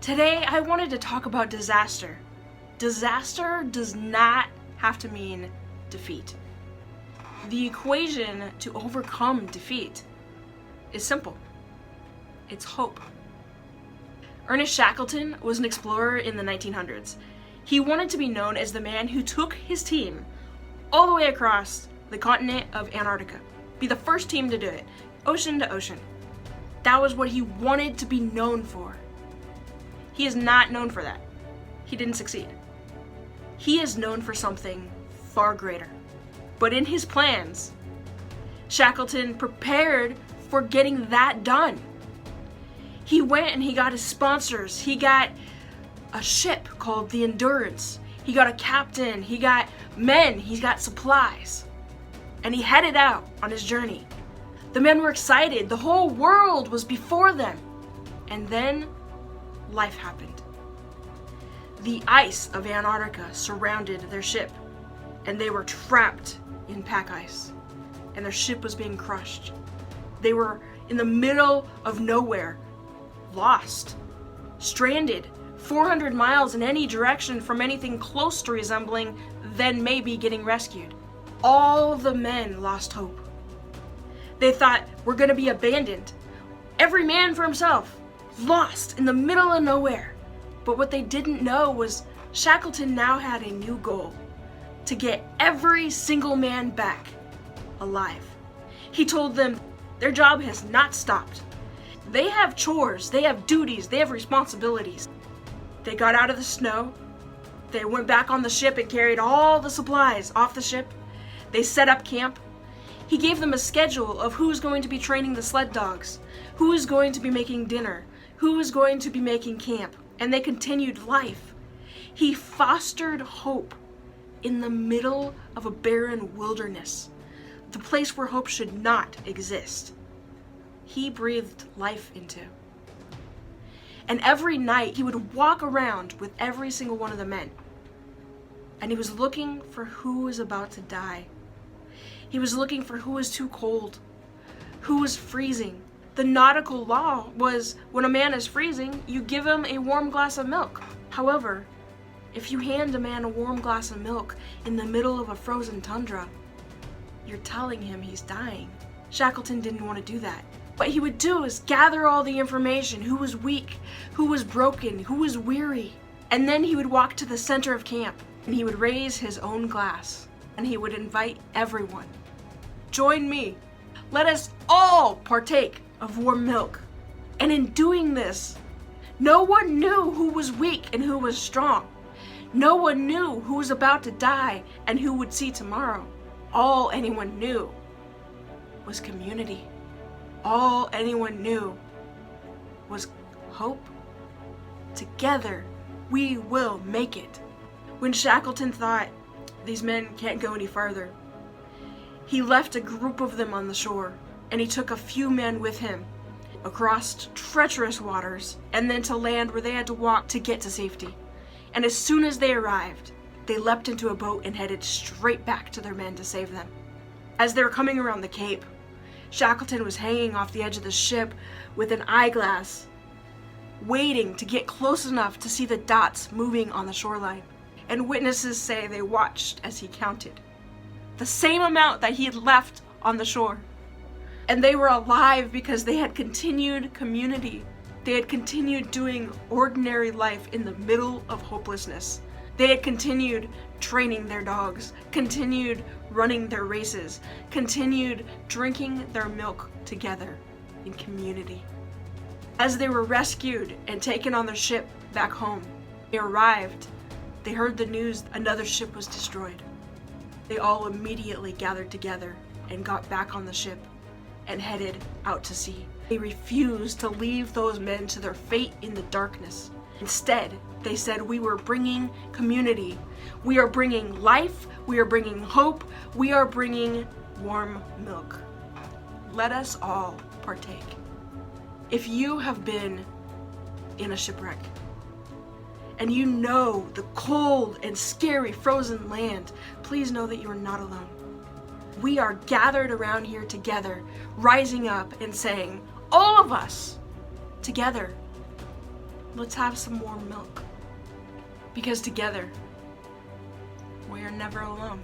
Today, I wanted to talk about disaster. Disaster does not have to mean defeat. The equation to overcome defeat is simple. It's hope. Ernest Shackleton was an explorer in the 1900s. He wanted to be known as the man who took his team all the way across the continent of Antarctica. Be the first team to do it, ocean to ocean. That was what he wanted to be known for. He is not known for that. He didn't succeed. He is known for something far greater. But in his plans, Shackleton prepared for getting that done. He went and he got his sponsors. He got a ship called the Endurance. He got a captain. He got men. He got supplies. And he headed out on his journey. The men were excited. The whole world was before them. And then life happened. The ice of Antarctica surrounded their ship, and they were trapped in pack ice, and their ship was being crushed. They were in the middle of nowhere, lost, stranded, 400 miles in any direction from anything close to resembling then maybe getting rescued. All the men lost hope. They thought, we're gonna be abandoned. Every man for himself, lost in the middle of nowhere. But what they didn't know was Shackleton now had a new goal: to get every single man back alive. He told them their job has not stopped. They have chores, they have duties, they have responsibilities. They got out of the snow. They went back on the ship and carried all the supplies off the ship. They set up camp. He gave them a schedule of who's going to be training the sled dogs, who is going to be making dinner, who is going to be making camp, and they continued life. He fostered hope in the middle of a barren wilderness, the place where hope should not exist. He breathed life into. And every night he would walk around with every single one of the men. And he was looking for who was about to die. He was looking for who was too cold, who was freezing. The nautical law was when a man is freezing, you give him a warm glass of milk. However, if you hand a man a warm glass of milk in the middle of a frozen tundra, you're telling him he's dying. Shackleton didn't want to do that. What he would do is gather all the information: who was weak, who was broken, who was weary. And then he would walk to the center of camp and he would raise his own glass and he would invite everyone. Join me. Let us all partake of warm milk. And in doing this, no one knew who was weak and who was strong. No one knew who was about to die and who would see tomorrow. All anyone knew was community. All anyone knew was hope. Together, we will make it. When Shackleton thought, these men can't go any farther, he left a group of them on the shore, and he took a few men with him across treacherous waters and then to land where they had to walk to get to safety. And as soon as they arrived, they leapt into a boat and headed straight back to their men to save them. As they were coming around the cape, Shackleton was hanging off the edge of the ship with an eyeglass, waiting to get close enough to see the dots moving on the shoreline. And witnesses say they watched as he counted the same amount that he had left on the shore. And they were alive because they had continued community. They had continued doing ordinary life in the middle of hopelessness. They had continued training their dogs, continued running their races, continued drinking their milk together in community. As they were rescued and taken on their ship back home, they arrived. They heard the news another ship was destroyed. They all immediately gathered together and got back on the ship and headed out to sea. They refused to leave those men to their fate in the darkness. Instead, they said, we were bringing community. We are bringing life. We are bringing hope. We are bringing warm milk. Let us all partake. If you have been in a shipwreck, and you know the cold and scary frozen land, please know that you are not alone. We are gathered around here together, rising up and saying, all of us, together, let's have some more milk. Because together, we are never alone.